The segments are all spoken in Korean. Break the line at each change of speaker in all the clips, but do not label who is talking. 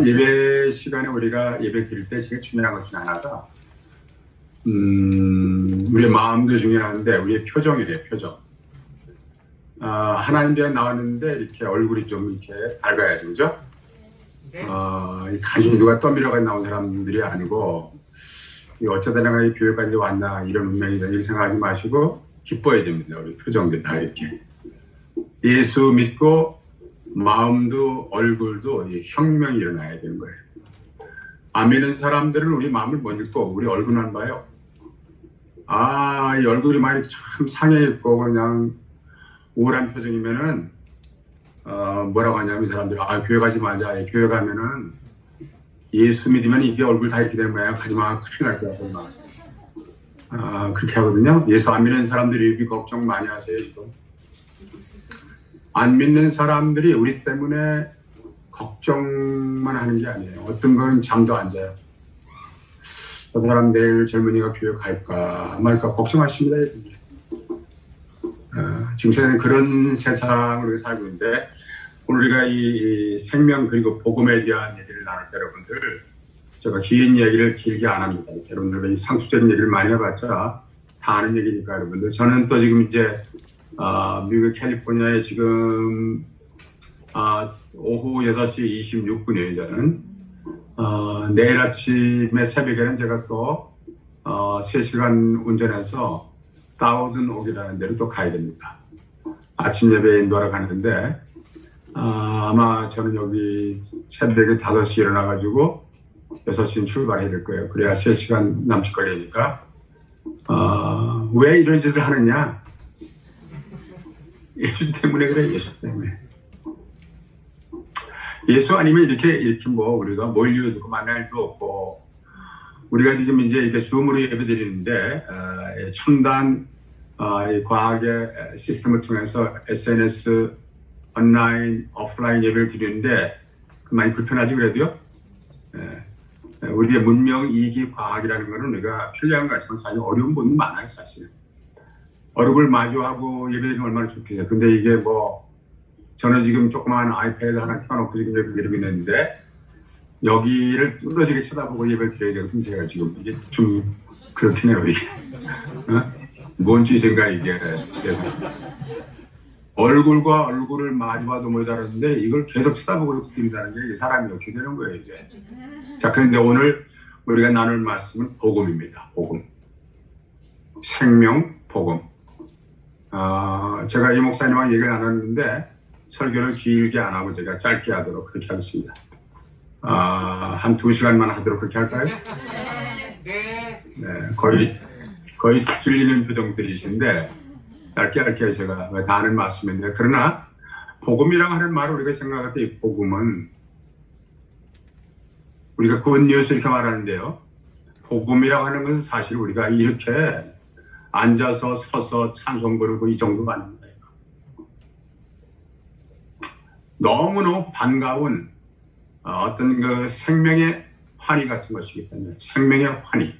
예배 시간에 우리가 예배 드릴 때 제일 중요한 것 중에 하나가 우리의 마음도 중요한데 우리의 표정이래요. 표정. 하나님 뒤에 나왔는데 이렇게 얼굴이 좀 이렇게 밝아야죠, 그죠? 간신히 누가 떠밀어가 나온 사람들이 아니고 어쩌다 내가 이 교회까지 왔나 이런 운명이다 이렇게 생각하지 마시고 기뻐야 됩니다. 우리 표정들 다 이렇게 예수 믿고 마음도 얼굴도 혁명이 일어나야 되는 거예요. 안 믿는 사람들은 우리 마음을 못 읽고 우리 얼굴만 봐요. 이 얼굴이 많이 참 상해 있고 그냥 우울한 표정이면은 뭐라고 하냐면 이 사람들이 교회 가지 말자. 교회 가면은 예수 믿으면 이게 얼굴 다 이렇게 되는 거야. 가지마. 큰일 날 거야. 그렇게 하거든요. 예수 안 믿는 사람들이 이렇게 걱정 많이 하세요. 이거. 안 믿는 사람들이 우리 때문에 걱정만 하는 게 아니에요. 어떤 건 잠도 안 자요. 저 사람 내일 젊은이가 교회 갈까 말까 걱정하십니다. 지금 세상에 그런 세상을 살고 있는데 오늘 우리가 이 생명 그리고 복음에 대한 얘기를 나눌 때 여러분들 제가 긴 얘기를 길게 안 합니다. 여러분들 이 상수적인 얘기를 많이 해봤자 다 아는 얘기니까 여러분들 저는 또 지금 이제 미국 캘리포니아에 지금 오후 6시 26분이에요. 저는 내일 아침에 새벽에는 제가 또 3시간 운전해서 다우든 옥이라는 데로 또 가야 됩니다. 아침 예배 인도하러 가는데 아마 저는 여기 새벽에 5시 일어나가지고 6시는 출발해야 될 거예요. 그래야 3시간 남짓 걸리니까 왜 이런 짓을 하느냐? 예수 때문에 그래. 예수 때문에. 예수 아니면 이렇게 뭐 우리가 모일 일도 없고 만날 일도 없고 우리가 지금 이제 이렇게 줌으로 예배 드리는데 첨단 과학의 시스템을 통해서 SNS 온라인 오프라인 예배를 드리는데 많이 불편하지 그래도요. 우리의 문명 이기 과학이라는 거는 우리가 편리한 것 같지만 사실 어려운 부분이 많아요. 사실 얼굴 마주하고 예배드리면 얼마나 좋겠어요. 근데 이게 뭐 저는 지금 조그만 아이패드 하나 켜놓고 지금 예배 드리고 있는데 여기를 뚫어지게 쳐다보고 예배를 드려야 되거든요. 제가 지금 이게 좀 그렇긴 해요. 이게 뭔 짓인가 이게. 얼굴과 얼굴을 마주봐도 모자라는데 이걸 계속 쳐다보고 드린다는 게 사람이 어떻게 되는 거예요 이제. 자, 그런데 오늘 우리가 나눌 말씀은 복음입니다. 복음. 생명 복음. 제가 이 목사님하고 얘기를 나눴는데 설교를 길게 안 하고 제가 짧게 하도록 그렇게 하겠습니다. 한 2시간만 하도록 그렇게 할까요? 네. 거의 질리는 표정들이신데 짧게 제가 다 아는 말씀인데 그러나 복음이라고 하는 말을 우리가 생각할 때 이 복음은 우리가 굿뉴스 이렇게 말하는데요. 복음이라고 하는 것은 사실 우리가 이렇게 앉아서 서서 찬송 부르고 이 정도가 아닙니다. 너무너무 반가운 어떤 그 생명의 환희 같은 것이기 때문에 생명의 환희.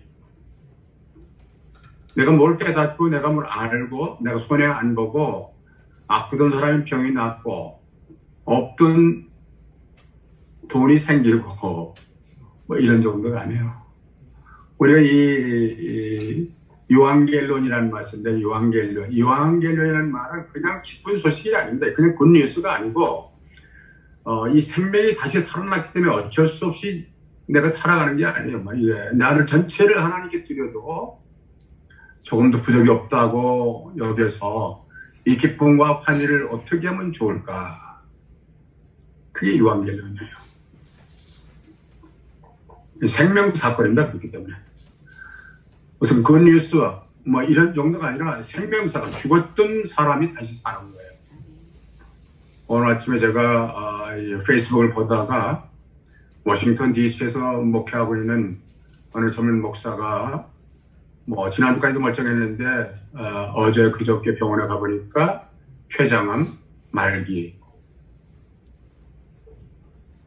내가 뭘 깨닫고 내가 뭘 알고 내가 손해 안 보고 아프던 사람이 병이 낫고 없던 돈이 생기고 뭐 이런 정도가 아니에요. 우리가 이 요한겔론이라는 말인데 요한겔론이라는 말은 그냥 기쁜 소식이 아닙니다. 그냥 굿뉴스가 아니고 이 생명이 다시 살아났기 때문에 어쩔 수 없이 내가 살아가는 게 아니에요. 나를 전체를 하나님께 드려도 조금도 부족이 없다고 여겨서 이 기쁨과 환희를 어떻게 하면 좋을까? 그게 요한겔론이에요. 생명 사건입니다. 그렇기 때문에 무슨 굿뉴스 뭐 이런 정도가 아니라 생명사건, 죽었던 사람이 다시 사는 거예요. 오늘 아침에 제가 페이스북을 보다가 워싱턴 DC에서 목회하고 있는 어느 젊은 목사가 뭐 지난주까지도 멀쩡했는데 어제 그저께 병원에 가보니까 췌장암 말기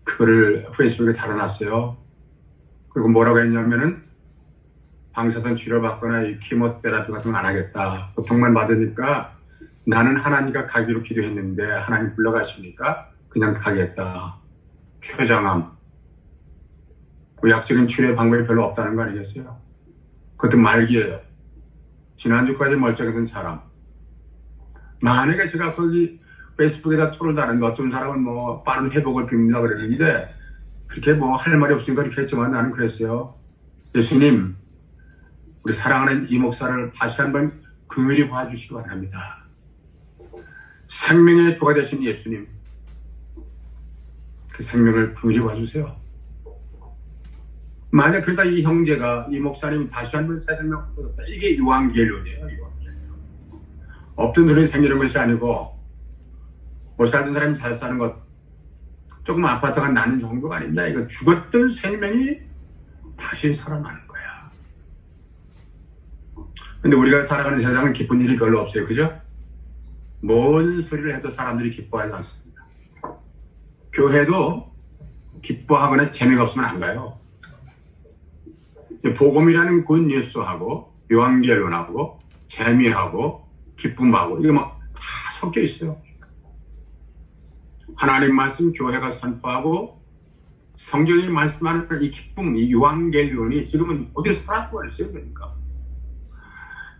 그거를 페이스북에 달아놨어요. 그리고 뭐라고 했냐면은 방사선 치료받거나 이 키모테라피 같은 거 안 하겠다. 고통만 받으니까 나는 하나님과 가기로 기도했는데 하나님 불러가시니까 그냥 가겠다. 췌장암 의학적인 치료의 방법이 별로 없다는 거 아니겠어요? 그것도 말기예요. 지난주까지 멀쩡했던 사람. 만약에 제가 거기 페이스북에다 토를 다는데 어떤 사람은 뭐 빠른 회복을 빕니다 그랬는데 그렇게 뭐 할 말이 없으니까 그렇게 했지만 나는 그랬어요. 예수님, 우리 사랑하는 이 목사를 다시 한번 긍휼히 봐주시기 바랍니다. 생명의 주가 되신 예수님, 그 생명을 긍휼히 봐주세요. 만약 그러다 이 형제가, 이 목사님이 다시 한번 새 생명 얻었다. 이게 유한계론이에요. 없던 돈이 생기는 것이 아니고 못 살던 사람이 잘 사는 것, 조금 아파트가 나는 정도가 아닙니다. 이거 죽었던 생명이 다시 살아나는 거야. 근데 우리가 살아가는 세상은 기쁜 일이 별로 없어요. 그죠? 뭔 소리를 해도 사람들이 기뻐하지 않습니다. 교회도 기뻐하거나 재미가 없으면 안 가요. 복음이라는 굿 뉴스하고 요한계론하고 재미하고 기쁨하고 이게 막 다 섞여 있어요. 하나님 말씀 교회가 선포하고 성경이 말씀하는 이 기쁨, 이 요한계론이 지금은 어디에 사라지고 있어요. 그러니까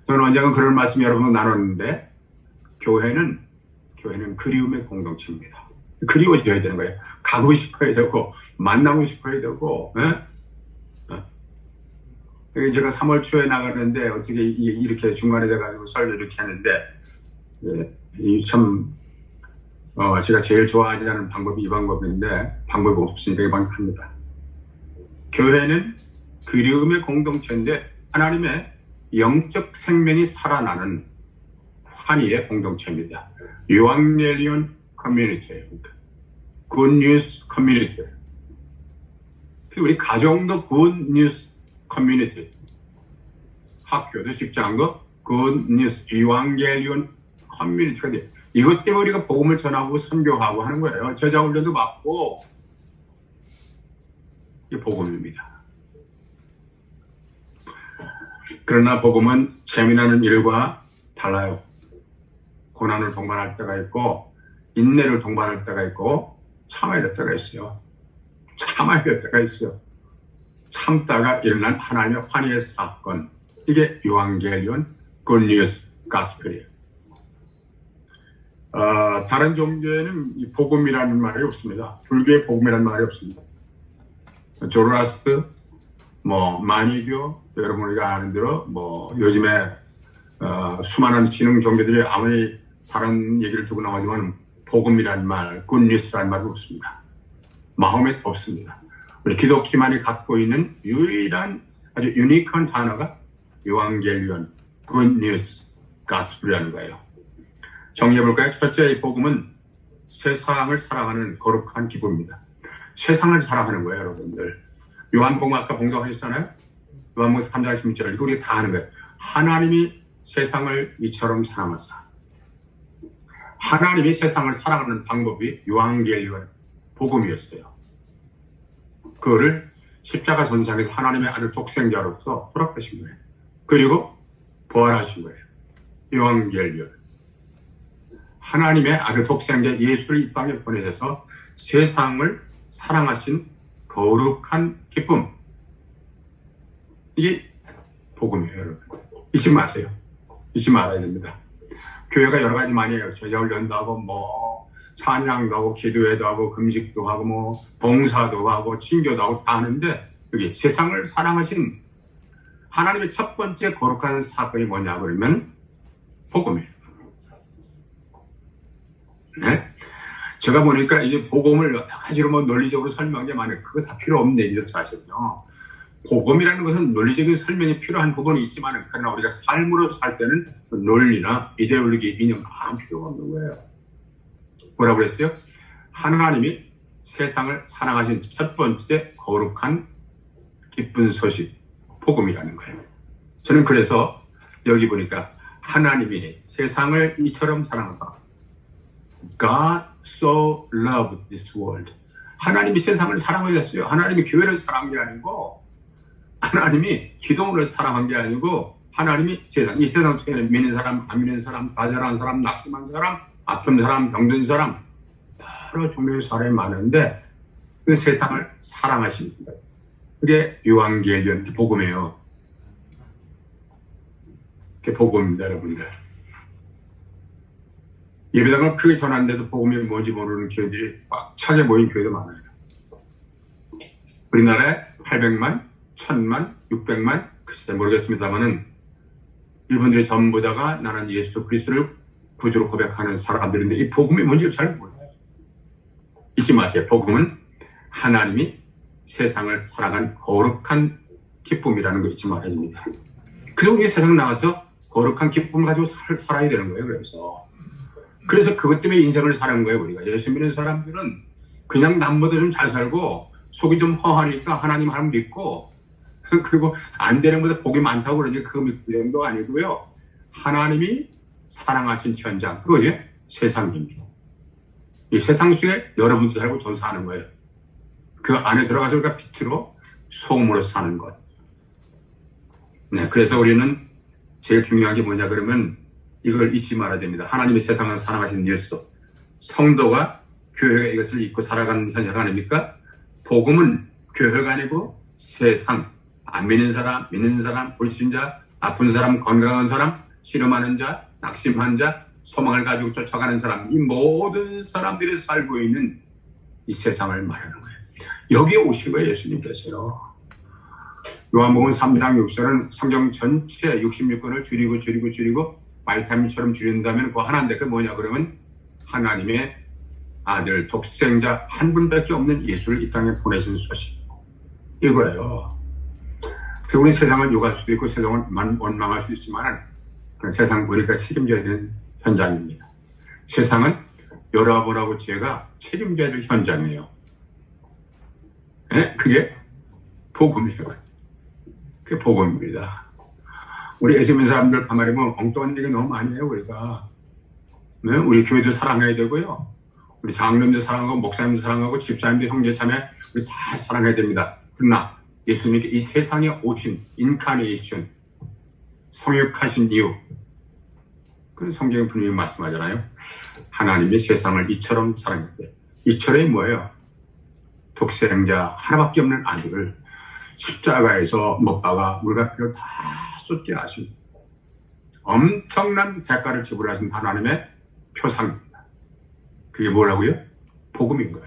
저는 언젠가 그런 말씀 여러분과 나눴는데 교회는 그리움의 공동체입니다. 그리워져야 되는 거예요. 가고 싶어야 되고 만나고 싶어야 되고. 제가 3월 초에 나가는데 어떻게 이렇게 중간에 돼가지고 설교 이렇게 했는데 제가 제일 좋아하지 않은 방법이 이 방법인데 방법이 없으니까 이 방법입니다. 교회는 그리움의 공동체인데 하나님의 영적 생명이 살아나는 환희의 공동체입니다. 요한겔리온 커뮤니티예요. 굿뉴스 커뮤니티. 우리 가정도 굿뉴스 커뮤니티. 학교도 직장도 굿뉴스 요한겔리온 커뮤니티가 돼요. 이것 때문에 우리가 복음을 전하고 선교하고 하는 거예요. 제자 훈련도 받고 이게 복음입니다. 그러나 복음은 재미나는 일과 달라요. 고난을 동반할 때가 있고 인내를 동반할 때가 있고 참아야 될 때가 있어요. 참아야 될 때가 있어요. 참다가 일어난 하나님의 환희의 사건, 이게 요한겔리온 굿뉴스 가스펠이에요. 다른 종교에는 이 복음이라는 말이 없습니다. 불교의 복음이라는 말이 없습니다. 조로아스트, 마니교, 여러분 우리가 아는 대로 요즘에 수많은 신흥 종교들이 아무리 다른 얘기를 두고 나오지만 복음이라는 말, 굿뉴스라는 말이 없습니다. 마음에 없습니다. 우리 기독교만이 갖고 있는 유일한 아주 유니크한 단어가 요한겔리온 굿뉴스 가스펠이라는 거예요. 정리해볼까요? 첫째, 이 복음은 세상을 사랑하는 거룩한 기쁨입니다. 세상을 사랑하는 거예요, 여러분들. 요한복음 아까 봉독하셨잖아요? 요한복음 3장 16절 이거 우리가 다 아는 거예요. 하나님이 세상을 이처럼 사랑하사. 하나님이 세상을 사랑하는 방법이 요한겔리온 복음이었어요. 그거를 십자가 전상에서 하나님의 아들 독생자로서 허락하신 거예요. 그리고 부활하신 거예요. 요한겔리온. 하나님의 아들 독생자 예수를 이 땅에 보내셔서 세상을 사랑하신 거룩한 기쁨. 이게 복음이에요, 여러분. 잊지 마세요. 잊지 말아야 됩니다. 교회가 여러 가지 많이 해요. 제자훈련도 하고, 찬양도 하고, 기도회도 하고, 금식도 하고, 봉사도 하고, 친교도 하고 다 하는데, 여기 세상을 사랑하신 하나님의 첫 번째 거룩한 사건이 뭐냐, 그러면 복음이에요. 네? 제가 보니까 이제 복음을 여러 가지로 논리적으로 설명한 게 많아요. 그거 다 필요 없는 얘기죠, 사실은요. 복음이라는 것은 논리적인 설명이 필요한 부분이 있지만, 그러나 우리가 삶으로 살 때는 논리나 이데올로기, 이념 아무 필요가 없는 거예요. 뭐라고 그랬어요? 하나님이 세상을 사랑하신 첫 번째 거룩한 기쁜 소식, 복음이라는 거예요. 저는 그래서 여기 보니까 하나님이 세상을 이처럼 사랑하다. God so loved this world. 하나님이 세상을 사랑하셨어요. 하나님이 교회를 사랑한 게 아니고 하나님이 기독을 사랑한 게 아니고 하나님이 세상, 이 세상 속에는 믿는 사람, 안 믿는 사람, 좌절한 사람, 낙심한 사람, 아픈 사람, 병든 사람 여러 종류의 사람이 많은데 그 세상을 사랑하십니다. 그게 요한계시록 복음이에요. 그게 복음입니다, 여러분들. 예배당을 크게 전하는데도 복음이 뭔지 모르는 교회들이 꽉 차게 모인 교회도 많아요. 우리나라에 800만, 1000만, 600만, 글쎄 모르겠습니다만은 이분들이 전부 다가 나는 예수 그리스도를 구주로 고백하는 사람들인데 이 복음이 뭔지 잘 몰라요. 잊지 마세요. 복음은 하나님이 세상을 살아간 거룩한 기쁨이라는 거 잊지 말아야 됩니다. 그래서 우리 세상 나가서 거룩한 기쁨을 가지고 살아야 되는 거예요. 그래서 그것 때문에 인생을 사는 거예요. 우리가 예수 믿는 사람들은 그냥 남보다 좀 잘 살고 속이 좀 허하니까 하나님 믿고 그리고 안 되는 것보다 복이 많다고 그러니 그거 믿을 정도 아니고요. 하나님이 사랑하신 현장, 그거지 세상입니다. 이 세상 속에 여러분도 살고 전 사는 거예요. 그 안에 들어가서 우리가 빛으로 소금으로 사는 것. 네, 그래서 우리는 제일 중요한 게 뭐냐 그러면 이걸 잊지 말아야 됩니다. 하나님의 세상을 사랑하신 예수, 성도가 교회가 이것을 잊고 살아가는 현상 아닙니까? 복음은 교회가 아니고 세상, 안 믿는 사람, 믿는 사람, 불신자, 아픈 사람, 건강한 사람, 실험하는 자, 낙심한 자, 소망을 가지고 쫓아가는 사람, 이 모든 사람들이 살고 있는 이 세상을 말하는 거예요. 여기에 오신 거예요, 예수님께서요. 요한복음 3장 6절은 성경 전체 66권을 줄이고 말타임처럼 줄인다면 그거 하나인데 그게 뭐냐 그러면 하나님의 아들 독생자 한 분밖에 없는 예수를 이 땅에 보내신 소식 이거예요. 그래서 우리 세상을 욕할 수도 있고 세상을 원망할 수 있지만 그 세상 우리가 책임져야 되는 현장입니다. 세상은 여러분하고 제가 책임져야 될 현장이에요. 네? 그게 복음이에요. 그게 복음입니다. 우리 예수 믿는 사람들 가만히 보면 엉뚱한 얘기 너무 많이 해요. 우리가 네? 우리 교회도 사랑해야 되고요. 우리 장로님도 사랑하고 목사님도 사랑하고 집사님도 형제 자매 우리 다 사랑해야 됩니다. 그러나 예수님께 이 세상에 오신 인카네이션 성육하신 이유 그런 성경의 분명히 말씀하잖아요. 하나님이 세상을 이처럼 사랑했대. 이처럼이 뭐예요? 독생자 하나밖에 없는 아들을 십자가에서 못 박아 물과 피를 다 쏟게 하신 엄청난 대가를 지불하신 하나님의 표상입니다. 그게 뭐라고요? 복음인 거예요.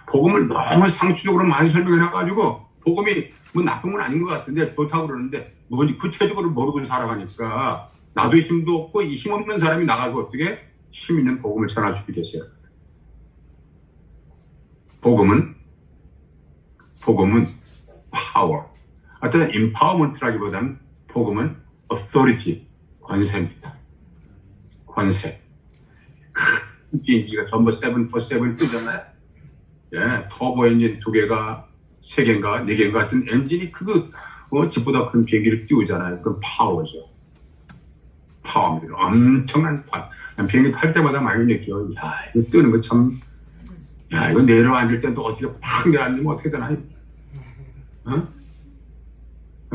복음을 너무 상투적으로 많이 설명해놔가지고 복음이 뭐 나쁜 건 아닌 것 같은데 좋다고 그러는데 뭔지 구체적으로 모르고 살아가니까 나도 힘도 없고 이 힘없는 사람이 나가서 어떻게 힘 있는 복음을 전할 수 있겠어요? 복음은 파워. 어떤 empowerment라기보다는 복음은 authority, 권세입니다. 권세. 비행기가 전부 747 뜨잖아요. 예, 터보 엔진 2개가 3개인가 4개인가 같은 엔진이 집보다 큰 비행기를 띄우잖아요. 그건 파워죠. 파워입니다. 엄청난 파워. 비행기 탈 때마다 많이 느껴요. 야, 이거 뜨는 거 참, 야, 이거 내려앉을 때도 어떻게 팍 내려앉으면 어떻게 되나? 어?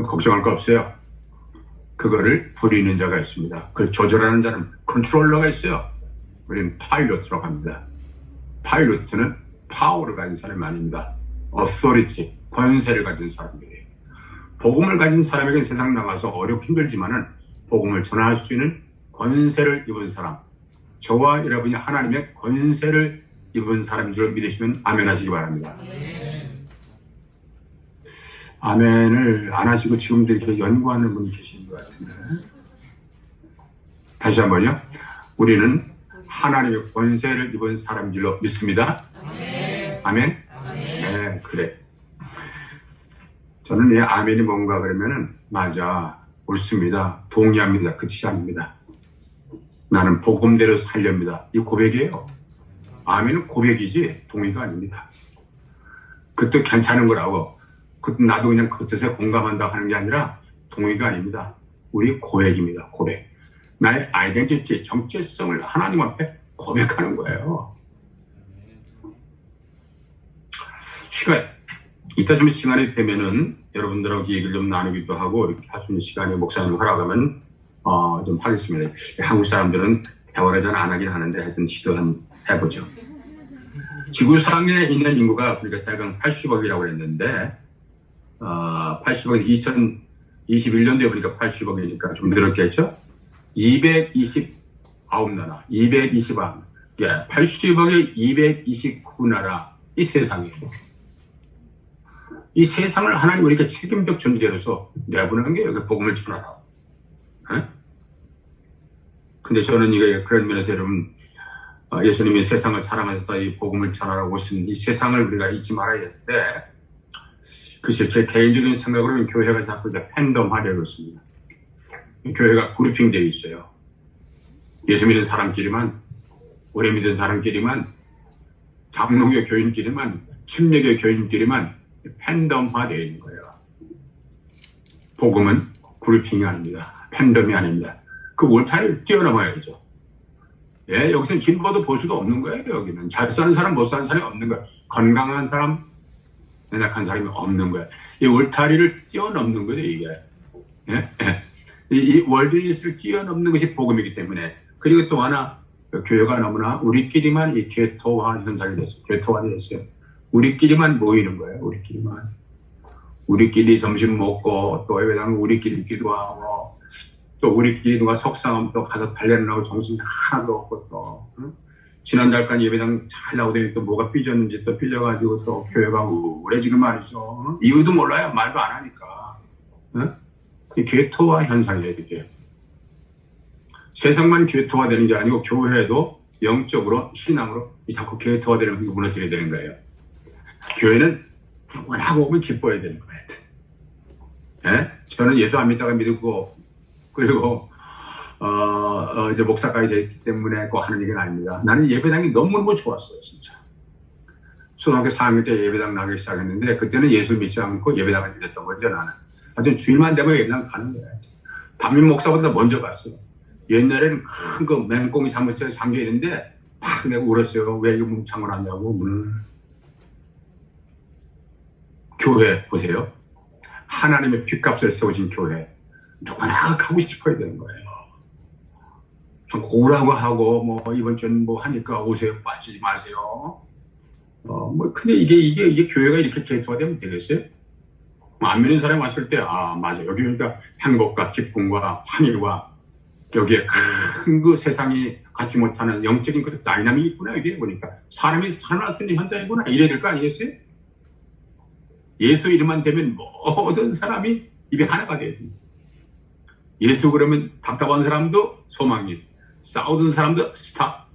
걱정할 거 없어요. 그거를 부리는 자가 있습니다. 그걸 조절하는 자는 컨트롤러가 있어요. 우리는 파일럿으로 합니다. 파일럿은 파워를 가진 사람이 아닙니다. authority, 권세를 가진 사람들이에요. 복음을 가진 사람에게 세상 나가서 어렵고 힘들지만은 복음을 전할 수 있는 권세를 입은 사람, 저와 여러분이 하나님의 권세를 입은 사람인 줄 믿으시면 아멘 하시기 바랍니다. 아멘을 안 하시고 지금도 이렇게 연구하는 분이 계신 것 같은데 다시 한번요. 우리는 하나님의 권세를 입은 사람인 줄로 믿습니다. 아멘? 네, 그래. 저는 이 아멘이 뭔가 그러면은 맞아, 옳습니다, 동의합니다, 그 뜻이 아닙니다. 나는 복음대로 살렵니다, 이 고백이에요. 아멘은 고백이지 동의가 아닙니다. 그것도 괜찮은 거라고 나도 그냥 그 뜻에 공감한다 하는 게 아니라 동의가 아닙니다. 우리 고백입니다. 고백. 나의 아이덴티티, 정체성을 하나님 앞에 고백하는 거예요. 이따 좀 시간이 되면은 여러분들하고 얘기를 좀 나누기도 하고 이렇게 할 수 있는 시간에 목사님 허락하면 좀 하겠습니다. 한국 사람들은 대화를 잘 안 하긴 하는데 하여튼 시도 한번 해보죠. 지구상에 있는 인구가 우리가 대강 80억이라고 했는데 80억 2021년도에 보니까 80억이니까 좀 늘었겠죠? 229나라, 220억, 예, 80억에 229나라 이 세상이에요. 이 세상을 하나님 이렇게 책임적 존재로서 내보내는 게 여기 복음을 전하라. 근데 저는 이게 그런 면에서 여러분 예수님이 세상을 사랑하셔서 이 복음을 전하라고 오신 이 세상을 우리가 잊지 말아야 되는데 글쎄 제 개인적인 생각으로는 교회가 자꾸 이제 팬덤화되고 있습니다. 교회가 그룹핑되어 있어요. 예수 믿는 사람끼리만, 오래 믿은 사람끼리만, 장로교 교인끼리만, 침례교 교인끼리만 팬덤화되어 있는 거예요. 복음은 그룹핑이 아닙니다. 팬덤이 아닙니다. 그 울타리를 뛰어넘어야죠. 예, 여기서는 진보도 보수도 없는 거예요. 여기는 잘 사는 사람, 못 사는 사람이 없는 거예요. 건강한 사람, 연약한 사람이 없는 거예요. 이 울타리를 뛰어넘는 거죠, 이게. 예? 이 월드리스를 뛰어넘는 것이 복음이기 때문에. 그리고 또 하나, 교회가 너무나 우리끼리만 이 궤토화 현상이 됐어요. 궤토화됐어요. 우리끼리만 모이는 거예요, 우리끼리만. 우리끼리 점심 먹고, 또 예배당 우리끼리 기도하고, 또 우리끼리 누가 속상하면 또 가서 달래느라고 정신이 하나도 없고 또. 응? 지난달까지 예배당 잘 나오더니 또 뭐가 삐졌는지 또 삐져가지고 또 교회가 우울해지고 말이죠. 응? 이유도 몰라요. 말도 안 하니까. 응? 이 궤토화 현상이에요, 이게. 세상만 궤토화되는 게 아니고 교회도 영적으로, 신앙으로 자꾸 궤토화되는 게 무너져야 되는 거예요. 교회는 불안하고 오면 기뻐야 되는 거예요. 예? 저는 예수 안 믿다가 믿고, 그리고, 이제 목사까지 됐기 때문에 꼭 하는 얘기는 아닙니다. 나는 예배당이 너무너무 좋았어요, 진짜. 초등학교 4학년 때 예배당 나가기 시작했는데, 그때는 예수 믿지 않고 예배당을 믿었던 거죠, 나는. 하여튼 주일만 되면 예배당 가는 거야. 담임 목사보다 먼저 갔어요. 옛날에는 큰 거 맹꽁이 사무실에 잠겨 있는데, 막 내가 울었어요. 왜 이거 문 잠궈놨냐고, 문을. 교회, 보세요. 하나님의 핏값을 세우신 교회. 누구나 가고 싶어야 되는 거예요. 좀 오라고 하고, 뭐, 이번 주는 뭐 하니까 오세요. 빠지지 마세요. 근데 이게 교회가 이렇게 개토화되면 되겠어요? 안 믿는 사람이 왔을 때, 맞아. 여기 그러니까 행복과 기쁨과 환희와 여기에 큰 그 세상이 갖지 못하는 영적인 그 다이나믹이 있구나. 이게 보니까. 사람이 하나 쓰는 현장이구나. 이래야 될 거 아니겠어요? 예수 이름만 되면 모든 사람이 입에 하나가 돼야 됩니다. 예수 그러면 답답한 사람도 소망이, 싸우던 사람도 스탑.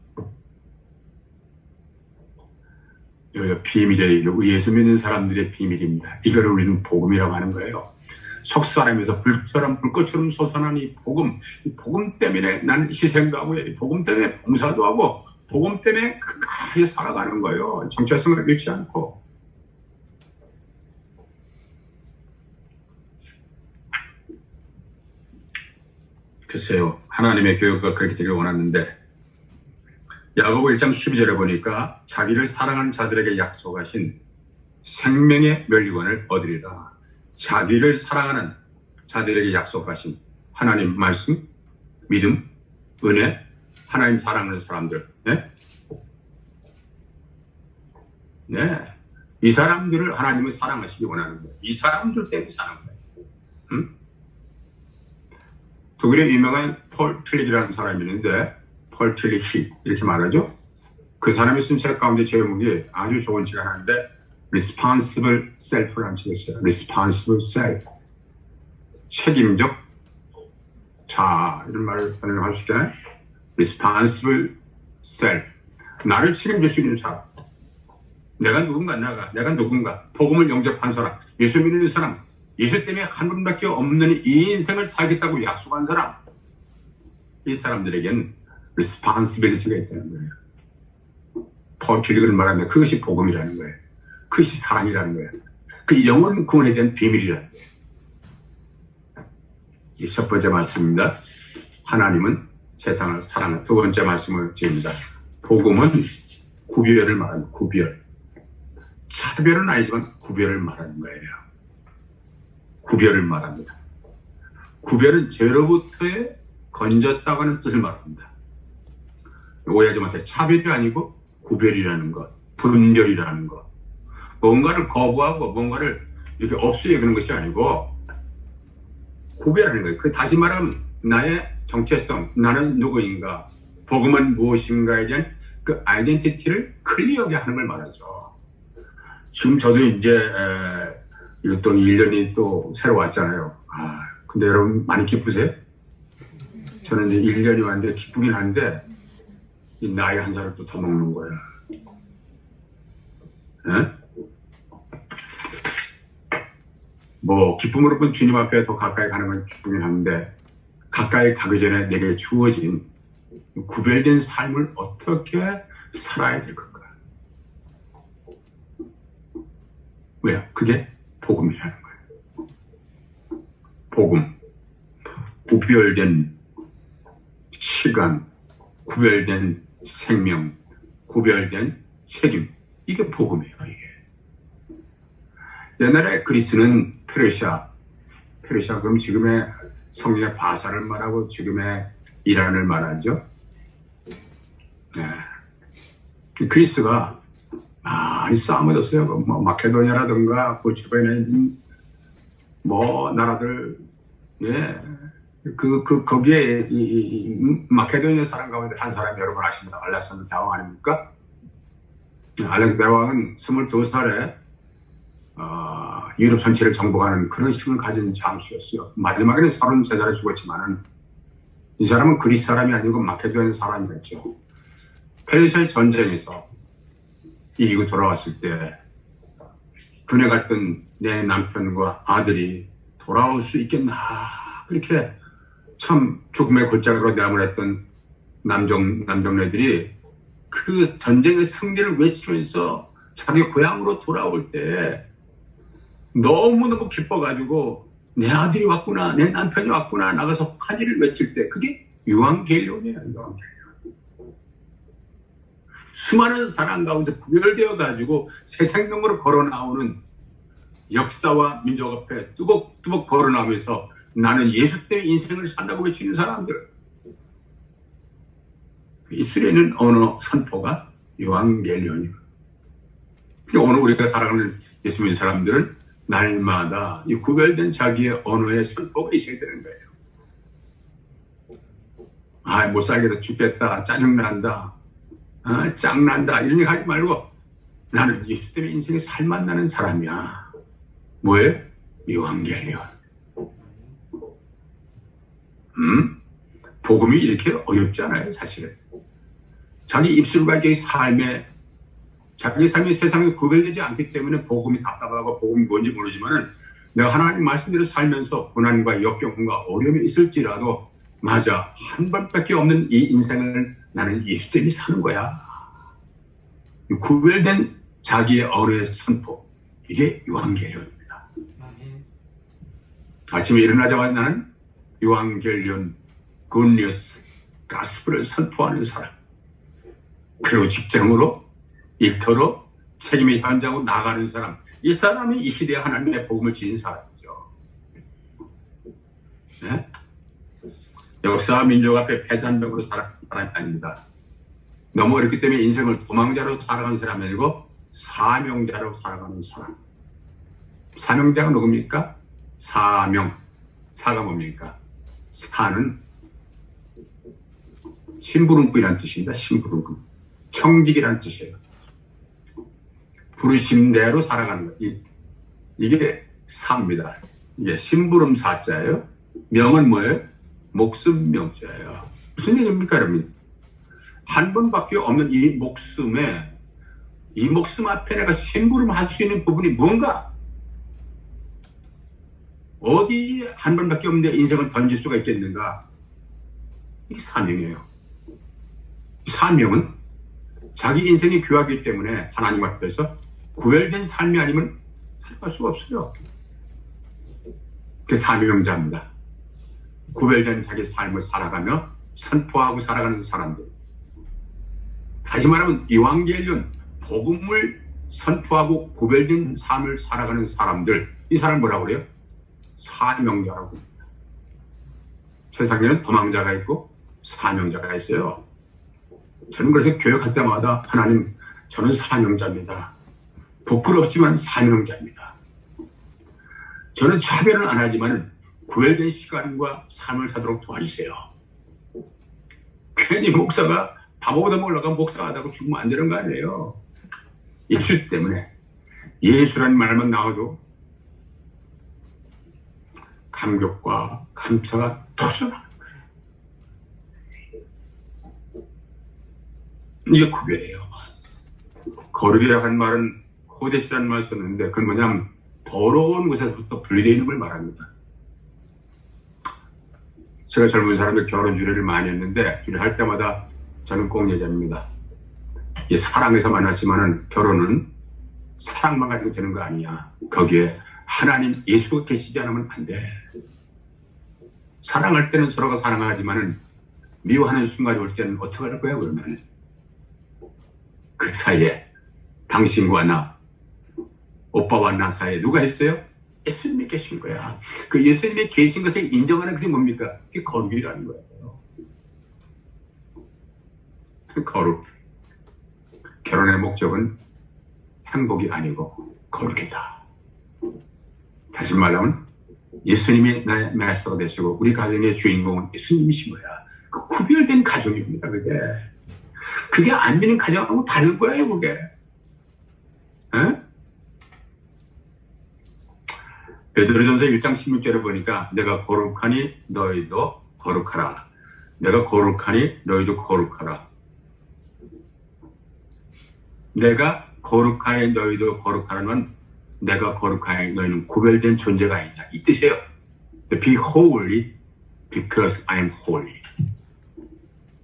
여기가 비밀이에요. 예수 믿는 사람들의 비밀입니다. 이거를 우리는 복음이라고 하는 거예요. 속사람에서 불꽃처럼 솟아난 이 복음 때문에 나는 희생도 하고, 이 복음 때문에 봉사도 하고, 복음 때문에 끝까지 살아가는 거예요. 정체성을 잃지 않고. 글쎄요, 하나님의 교회가 그렇게 되길 원하는데, 야고보 1장 12절에 보니까 자기를 사랑하는 자들에게 약속하신 생명의 멸류관을 얻으리라. 자기를 사랑하는 자들에게 약속하신 하나님 말씀, 믿음, 은혜, 하나님 사랑하는 사람들. 네? 네. 이 사람들을 하나님은 사랑하시기 원하는 거예요. 이 사람들 때문에 사는 거예요. 독일의 유명한 폴 틀릭이라는 사람이 있는데, 폴 틀릭 이렇게 말하죠. 그 사람이 쓴 책 가운데 제목이 아주 좋은 책이 하나인데, Responsible Self라는 책이 있어요. Responsible Self. 책임적 자, 이런 말을 할 수 있잖아요. Responsible Self. 나를 책임질 수 있는 사람. 내가 누군가. 복음을 영접한 사람. 예수 믿는 사람. 예수 때문에 한 분밖에 없는 이 인생을 살겠다고 약속한 사람. 이 사람들에겐 responsibility가 있다는 거예요. 폴 틀릭을 말하면 그것이 복음이라는 거예요. 그것이 사랑이라는 거예요. 그 영원 구원에 대한 비밀이라는 거예요. 이 첫 번째 말씀입니다. 하나님은 세상을 사랑한다. 두 번째 말씀을 드립니다. 복음은 구별을 말하는 구별. 차별은 아니지만 구별을 말하는 거예요. 구별을 말합니다. 구별은 죄로부터의 건졌다고 하는 뜻을 말합니다. 오해하지 마세요. 차별이 아니고 구별이라는 것. 분별이라는 거. 뭔가를 거부하고 뭔가를 이렇게 없애는 것이 아니고 구별하는 거예요. 그 다시 말하면 나의 정체성, 나는 누구인가, 복음은 무엇인가에 대한 그 아이덴티티를 클리어하게 하는 걸 말하죠. 지금 저도 이제 이것도 1년이 또 새로 왔잖아요. 근데 여러분 많이 기쁘세요? 저는 이제 1년이 왔는데 기쁘긴 한데 이 나이 한 살을 또 더 먹는 거야. 에? 뭐 기쁨으로 본 주님 앞에 더 가까이 가는 건 기쁘긴 한데 가까이 가기 전에 내게 주어진 구별된 삶을 어떻게 살아야 될 걸까? 왜요? 그게 복음이라는 거예요. 복음, 구별된 시간, 구별된 생명, 구별된 책임. 이게 복음이에요. 이게. 옛날에 그리스는 페르시아 그럼 지금의 성경의 바사를 말하고 지금의 이란을 말하죠. 네. 그리스가 많이 싸움을 졌어요. 뭐 마케도니아라든가 그 주변에 있는 뭐 나라들, 예, 거기에 이 마케도니아 사람 가운데 한 사람이 여러분 아십니다. 알렉산더 대왕 아닙니까? 알렉산더 대왕은 22살에 유럽 전체를 정복하는 그런 힘을 가진 장수였어요. 마지막에는 33살에 죽었지만은 이 사람은 그리스 사람이 아니고 마케도니아 사람이었죠. 페르시아 전쟁에서 이기고 돌아왔을 때 군에 갔던 내 남편과 아들이 돌아올 수 있겠나, 그렇게 참 죽음의 골짜기로 내몰았던 남정네들이 그 전쟁의 승리를 외치면서 자기 고향으로 돌아올 때 너무너무 기뻐가지고 내 아들이 왔구나, 내 남편이 왔구나, 나가서 환희를 외칠 때 그게 유앙겔리온이에요. 유앙겔리온. 수많은 사람 가운데 구별되어 가지고 새 생명으로 걸어 나오는 역사와 민족 앞에 뚜벅뚜벅 걸어 나오면서 나는 예수 때문에 인생을 산다고 외치는 사람들. 이스라엘은 언어 선포가 유앙겔리온이에요. 오늘 우리가 살아가는 예수 믿는 사람들은 날마다 이 구별된 자기의 언어의 선포가 있어야 되는 거예요. 못 살겠다, 죽겠다, 짜증난다, 짱난다, 이런 얘기 하지 말고 나는 예수 때문에 인생에 살맛 나는 사람이야. 뭐예요? 유앙겔리온. 복음이 이렇게 어렵지 않아요, 사실은. 자기 입술과 자기 삶이 세상에 구별되지 않기 때문에 복음이 답답하고 복음이 뭔지 모르지만은 내가 하나님 말씀대로 살면서 고난과 역경과 어려움이 있을지라도 맞아, 한 번밖에 없는 이 인생을 나는 예수 때문에 사는 거야. 구별된 자기의 언어의 선포, 이게 유앙겔리온입니다. 아침에 일어나자마자 나는 유앙겔리온, 굿뉴스, 가스펠을 선포하는 사람. 그리고 직장으로, 일터로, 책임의 현장으로 나가는 사람. 이 사람이 이 시대에 하나님의 복음을 지닌 사람이죠. 네? 역사와 민족 앞에 패잔병으로 살아가는 사람이 아닙니다. 너무 어렵기 때문에 인생을 도망자로 살아가는 사람이 아니고 사명자로 살아가는 사람. 사명자가 누굽니까? 사명. 사가 뭡니까? 사는 심부름꾼이라는 뜻입니다. 심부름꾼. 청직이라는 뜻이에요. 부르심대로 살아가는 것. 이게 사입니다. 이게 심부름 사자예요. 명은 뭐예요? 목숨 명자예요. 무슨 얘기입니까, 여러분? 한 번밖에 없는 이 목숨 앞에 내가 심부름할 수 있는 부분이 뭔가? 어디 한 번밖에 없는데 인생을 던질 수가 있겠는가? 이게 사명이에요. 사명은 자기 인생이 귀하기 때문에 하나님 앞에서 구별된 삶이 아니면 살아갈 수가 없어요. 그게 사명자입니다. 구별된 자기 삶을 살아가며 선포하고 살아가는 사람들. 다시 말하면 이완겔리온, 복음을 선포하고 구별된 삶을 살아가는 사람들. 이 사람 뭐라고 그래요? 사명자라고 합니다. 세상에는 도망자가 있고 사명자가 있어요. 저는 그래서 교육할 때마다 하나님, 저는 사명자입니다. 부끄럽지만 사명자입니다. 저는 차별은 안 하지만 구별된 시간과 삶을 사도록 도와주세요. 괜히 목사가 바보보다 올라가 목사하다고 죽으면 안 되는 거 아니에요. 예수 때문에. 예수라는 말만 나와도 감격과 감사가 터져나가는 거예요. 이게 구별이에요. 거룩이라고 한 말은 코데스라는 말을 썼는데 그건 뭐냐면 더러운 곳에서부터 분리되어 있는 걸 말합니다. 제가 젊은 사람들 결혼 주례를 많이 했는데 주례할 때마다 저는 꼭 얘기합니다. 이 사랑에서 만났지만은 결혼은 사랑만 가지고 되는 거 아니야. 거기에 하나님 예수가 계시지 않으면 안 돼. 사랑할 때는 서로가 사랑하지만은 미워하는 순간이 올 때는 어떻게 할 거야 그러면? 그 사이에 당신과 나, 오빠와 나 사이에 누가 있어요? 예수님이 계신 거야. 그 예수님이 계신 것을 인정하는 것이 뭡니까? 그게 거룩이라는 거예요. 거룩. 결혼의 목적은 행복이 아니고 거룩이다. 다시 말하면 예수님이 나의 마스터가 되시고 우리 가정의 주인공은 예수님이신 거야. 그 구별된 가정입니다. 그게 안 되는 가정하고 다른 거예요. 그게. 에? 베드로전서 1장 16절에 보니까 내가 거룩하니 너희도 거룩하라. 내가 거룩하니 너희도 거룩하라. 내가 거룩하니 너희도 거룩하라는 내가 거룩하니 너희는 구별된 존재가 아니냐 이 뜻이에요. Be holy because I am holy.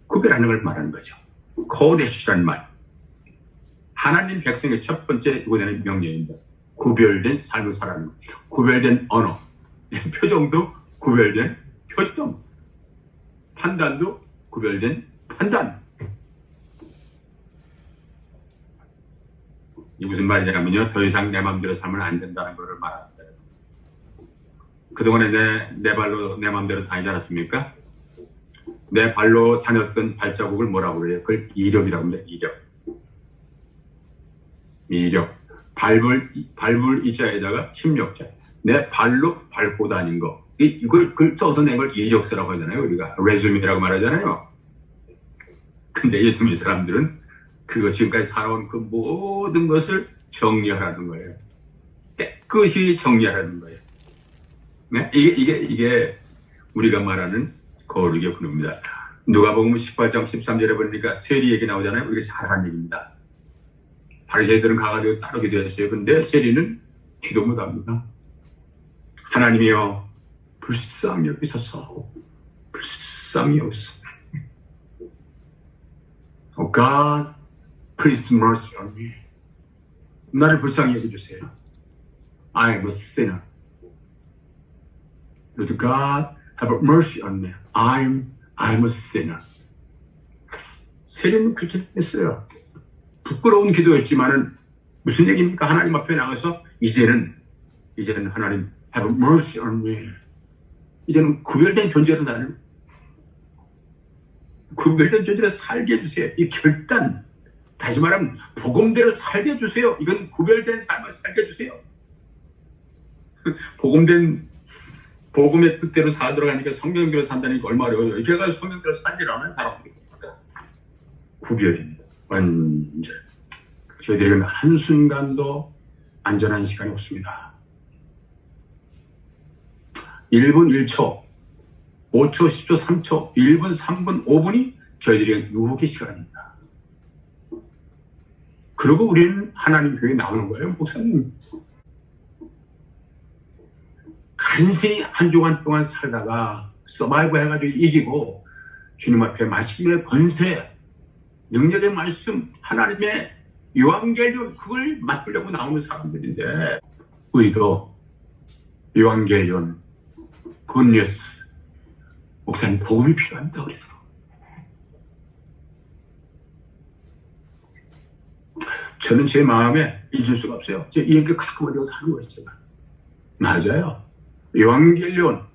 구별하는 걸 말하는 거죠. 코데시라는 말. 하나님 백성의 첫 번째 요구되는 명령입니다. 구별된 삶을 살아가는 것. 구별된 언어. 표정도 구별된 표정. 판단도 구별된 판단. 이 무슨 말이냐면요. 더 이상 내 마음대로 살면 안 된다는 것을 말합니다. 그동안에 내 발로 내 마음대로 다니지 않았습니까? 내 발로 다녔던 발자국을 뭐라고 그래요? 그걸 이력이라고 합니다. 이력. 밟을 이자에다가 힘력자. 내 발로 밟고 다닌 거. 이걸 써서 낸 걸 이력서라고 하잖아요. 우리가 레즈üm이라고 말하잖아요. 근데 예수 믿는 사람들은 그거 지금까지 살아온 그 모든 것을 정리하라는 거예요. 깨끗이 정리하라는 거예요. 네? 이게 우리가 말하는 거룩의 군입니다. 누가복음 18장 13절에 보니까 세리 얘기 나오잖아요. 우리가 잘 아는 얘기입니다. 바리새인들은 가가지고 따로 기도했어요. 근데 세리는 기도 못합니다. 하나님이여 불쌍히 여기소서. 불쌍히 여기소서. Oh God, please mercy on me. 나를 불쌍히 여겨주세요. I am a sinner. Lord God, have mercy on me. I'm a sinner. 세리는 그렇게 했어요. 부끄러운 기도였지만은 무슨 얘기입니까? 하나님 앞에 나가서 이제는 하나님 have mercy on me. 이제는 구별된 존재로 나를 구별된 존재로 살게 해주세요. 이 결단, 다시 말하면 복음대로 살게 해주세요. 이건 구별된 삶을 살게 해주세요. 복음의 뜻대로 살도록 하니까 성경대로 산다니까 얼마나 어려워요. 제가 성경대로 살지를 않아요. 사람들이. 구별입니다. 완전. 저희들에게는 한순간도 안전한 시간이 없습니다. 1분 1초, 5초, 10초, 3초, 1분, 3분, 5분이 저희들에게 유혹의 시간입니다. 그리고 우리는 하나님 교회에 나오는 거예요. 목사님. 간신히 한 주간 동안 살다가 서바이브 해가지고 이기고 주님 앞에 말씀의 권세, 능력의 말씀, 하나님의 요한계련 그걸 맡으려고 나오는 사람들인데 의도, 요한계련, 굿뉴스, 목사님 복음이 필요합니다. 그래서 저는 제 마음에 잊을 수가 없어요. 제 이렇게 가끔 어디서 사는 거예요. 제가. 맞아요. 요한계련,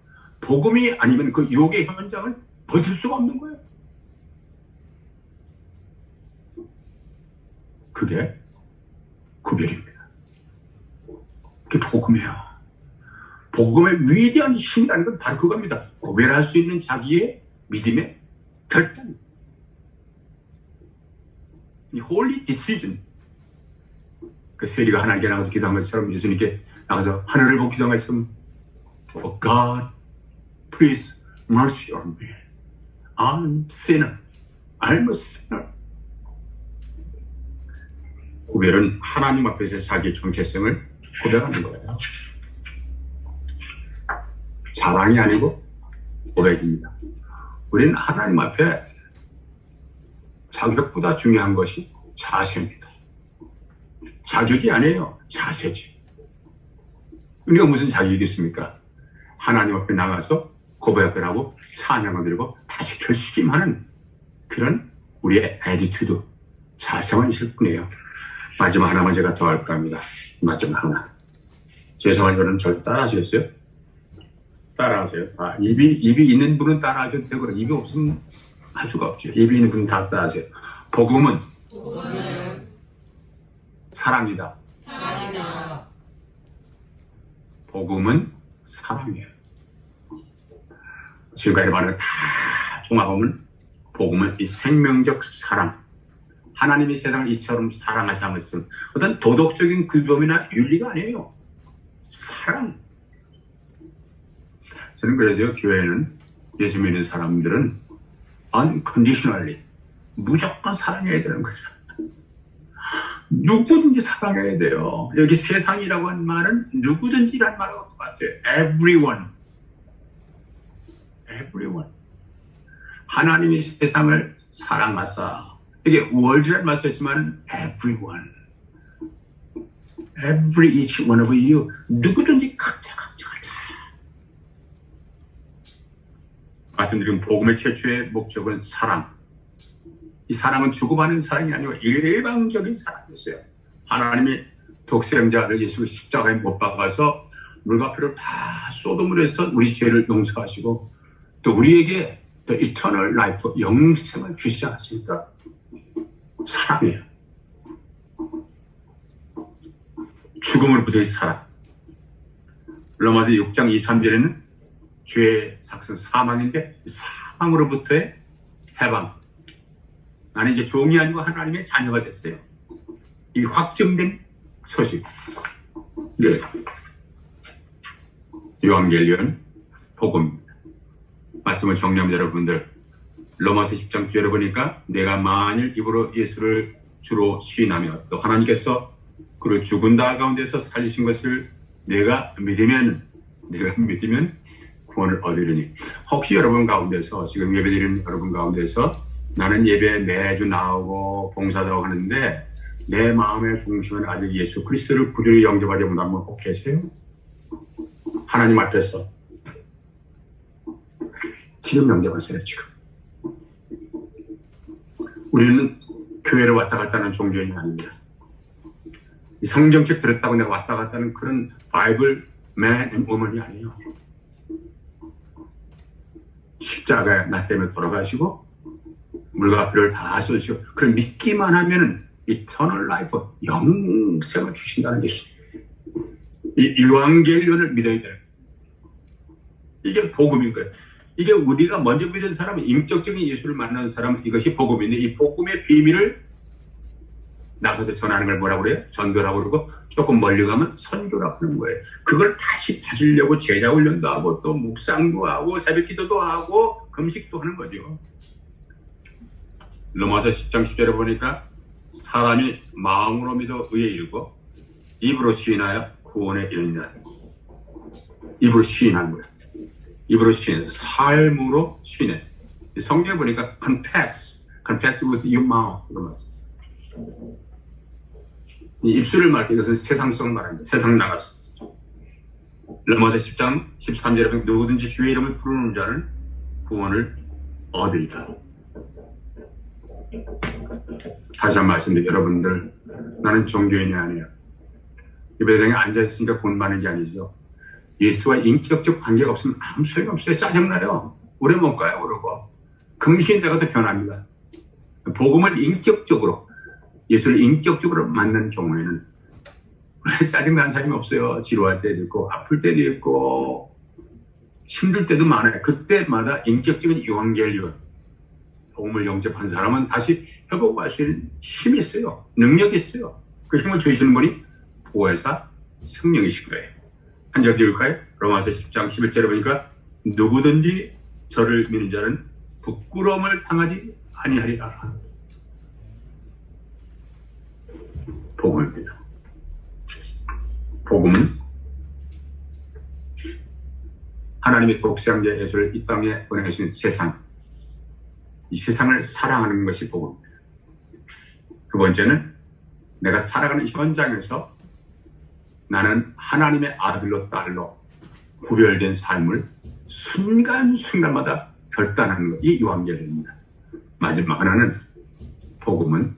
복음이 아니면 그 유혹의 현장을 버틸 수가 없는 거예요. 그게 구별입니다. 그게 복음이에요. 복음의 위대한 힘이라는 건 바로 그겁니다. 구별할 수 있는 자기의 믿음의 결단. 이 holy decision. 그 세리가 하나님께 나가서 기도한 것처럼 예수님께 나가서 하늘을 보고 기도한 것처럼 Oh God, please mercy on me. I'm sinner. I'm a sinner. 구별은 하나님 앞에서 자기의 정체성을 고백하는 거예요. 자랑이 아니고 고백입니다. 우리는 하나님 앞에 자격보다 중요한 것이 자세입니다. 자격이 아니에요. 자세지. 우리가 무슨 자격이 있습니까? 하나님 앞에 나가서 고백을 하고 찬양을 드리고 다시 결심하는 그런 우리의 애티튜드, 자세만 있을 뿐이에요. 마지막 하나만 제가 더 할까 합니다. 마지막 하나. 죄송한 저는 절 따라하시겠어요? 따라하세요. 입이 있는 분은 따라하셔도 되고 입이 없으면 할 수가 없죠. 입이 있는 분은 다 따라하세요. 복음은 사랑이다. 복음은 사랑이에요. 지금까지 말한 다 종합하면 복음은 이 생명적 사랑. 하나님이 세상을 이처럼 사랑하신 것은 어떤 도덕적인 규범이나 윤리가 아니에요. 사랑. 저는 그래서 교회는 예수 믿는 사람들은 unconditionally 무조건 사랑해야 되는 거죠. 누구든지 사랑해야 돼요. 여기 세상이라고 하는 말은 누구든지라는 말하고 똑같아요. Everyone. 하나님이 세상을 사랑하사. 이게 world라는 말 썼지만 everyone. Each one of you. 누구든지 각자. 말씀드린 복음의 최초의 목적은 사랑. 이 사랑은 주고받는 사랑이 아니고 일방적인 사랑이었어요. 하나님이 독생자 아들 예수를 십자가에 못 박아서 물과 피를 다 쏟음으로 해서 우리 죄를 용서하시고 또 우리에게 또 eternal life, 영생을 주시지 않습니까? 사랑이에요. 죽음으로부터의 사랑. 로마서 6장 23절에는 죄의 삭선 사망인데 사망으로부터의 해방. 나는 이제 종이 아니고 하나님의 자녀가 됐어요. 이 확정된 소식. 네. 요한계시는 복음입니다. 말씀을 정리합니다, 여러분들. 로마서 10장 9절에 보니까 내가 만일 입으로 예수를 주로 시인하며 또 하나님께서 그를 죽은 자 가운데서 살리신 것을 내가 믿으면 구원을 얻으리니. 혹시 여러분 가운데서 지금 예배드리는 여러분 가운데서 나는 예배에 매주 나오고 봉사도 하고 하는데 내 마음의 중심은 아직 예수 그리스도를 구주로 영접하지 못한 분 꼭 계세요? 하나님 앞에서 지금 영접하세요. 지금 우리는 교회를 왔다 갔다 하는 종교인이 아닙니다. 이 성경책 들었다고 내가 왔다 갔다 하는 그런 바이블 맨 앤 woman이 아니에요. 십자가에 나 때문에 돌아가시고 물과 피를 다 쏟으시고 그걸 믿기만 하면은 eternal life, 영생을 주신다는 게 이 유한겔리온을 믿어야 돼요. 이게 복음인 거예요. 이게 우리가 먼저 믿은 사람은 인격적인 예수를 만나는 사람은 이것이 복음인데 이 복음의 비밀을 나가서 전하는 걸 뭐라고 그래요? 전도라고 그러고 조금 멀리 가면 선교라고 하는 거예요. 그걸 다시 받으려고 제자 훈련도 하고 또 묵상도 하고 새벽 기도도 하고 금식도 하는 거죠. 로마서 10장 10절에 보니까 사람이 마음으로 믿어 의에 이르고 입으로 시인하여 구원에 이르느니라. 입으로 시인한 거예요. 입으로 시인, 삶으로 시인해. 성경에 보니까 confess with your mouth. 이 입술을 말할 이것은 세상성 말합니다. 세상 나가서. 로마서 10장 13절에 보니까 누구든지 주의 이름을 부르는 자는 구원을 얻으리라. 다시 한번 말씀드립니다. 여러분들, 나는 종교인이 아니에요. 예배당에 앉아있으니까 돈 많은 게 아니죠. 예수와 인격적 관계가 없으면 아무 소용 없어요. 짜증나요. 오래 못 가요. 그러고 금식인 내가 더 변합니다. 복음을 인격적으로 예수를 인격적으로 만난 경우에는 왜 짜증나는 사람이 없어요. 지루할 때도 있고 아플 때도 있고 힘들 때도 많아요. 그때마다 인격적인 유한겔리온 복음을 영접한 사람은 다시 회복할 수 있는 힘이 있어요. 능력이 있어요. 그 힘을 주시는 분이 보혜사 성령이신 거예요. 한 절 읽을까요? 로마서 10장 11절에 보니까 누구든지 저를 믿는 자는 부끄러움을 당하지 아니하리라. 복음입니다. 복음은 하나님의 독생자 예수를 이 땅에 보내주신 세상, 이 세상을 사랑하는 것이 복음입니다. 두 번째는 내가 살아가는 현장에서 나는 하나님의 아들로 딸로 구별된 삶을 순간순간마다 결단하는 것이 요한계시입니다. 마지막 하나는 복음은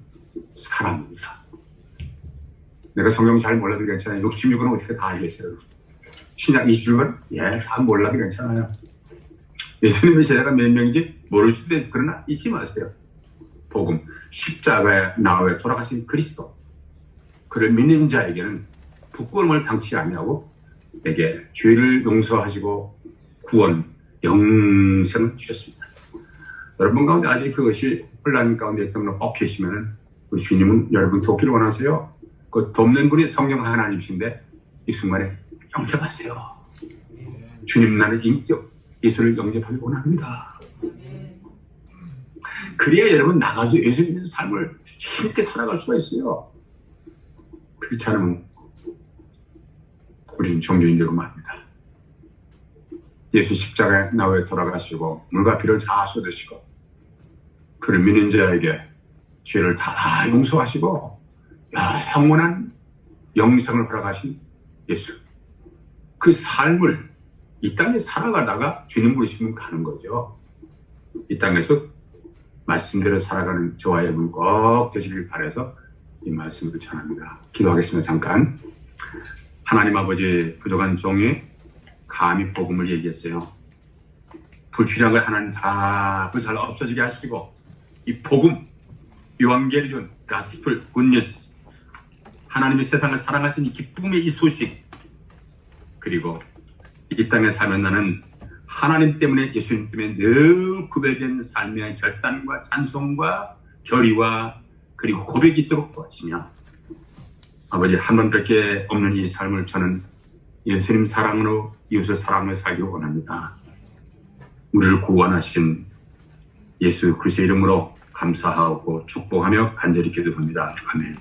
사랑입니다. 내가 성경 잘 몰라도 괜찮아요. 66은 어떻게 다 알겠어요. 신약 26은 다 몰라도 괜찮아요. 예수님의 제자가 몇 명인지 모를 수도 있어요. 그러나 잊지 마세요. 복음, 십자가에 나와 돌아가신 그리스도, 그를 믿는 자에게는 부끄러움을 당치 아니하고 내게 죄를 용서하시고 구원, 영생을 주셨습니다. 여러분 가운데 아직 그것이 혼란 가운데 있던 분 혹 계시면 우리 주님은 여러분 돕기를 원하세요. 그 돕는 분이 성령 하나님이신데 이 순간에 영접하세요. 주님, 나는 인격 예수를 영접하기 원합니다. 그래야 여러분 나가서 예수 믿는 삶을 쉽게 살아갈 수가 있어요. 그렇지 않으면 우리는 종교인 되고 말입니다. 예수 십자가에 나와 돌아가시고 물과 피를 다 쏟으시고 그를 믿는 자에게 죄를 다 용서하시고 영원한 영생을 허락하신 예수, 그 삶을 이 땅에 살아가다가 주님 부르시면 가는 거죠. 이 땅에서 말씀대로 살아가는 저와 여러분 꼭 되시길 바라서 이 말씀을 전합니다. 기도하겠습니다. 잠깐. 하나님 아버지, 그동안 종이 감히 복음을 얘기했어요. 불필요한 걸 하나님 다 그 잘 없어지게 하시고 이 복음, 요한계시론, 가스펠, 굿뉴스, 하나님의 세상을 사랑하신 이 기쁨의 이 소식, 그리고 이 땅에 살면 나는 하나님 때문에, 예수님 때문에 늘 구별된 삶의 결단과 찬송과 결의와 그리고 고백이 있도록 도와주시며 아버지, 한 번밖에 없는 이 삶을 저는 예수님 사랑으로 이웃을 사랑을 살기 원합니다. 우리를 구원하신 예수 그리스도의 이름으로 감사하고 축복하며 간절히 기도합니다. 아멘.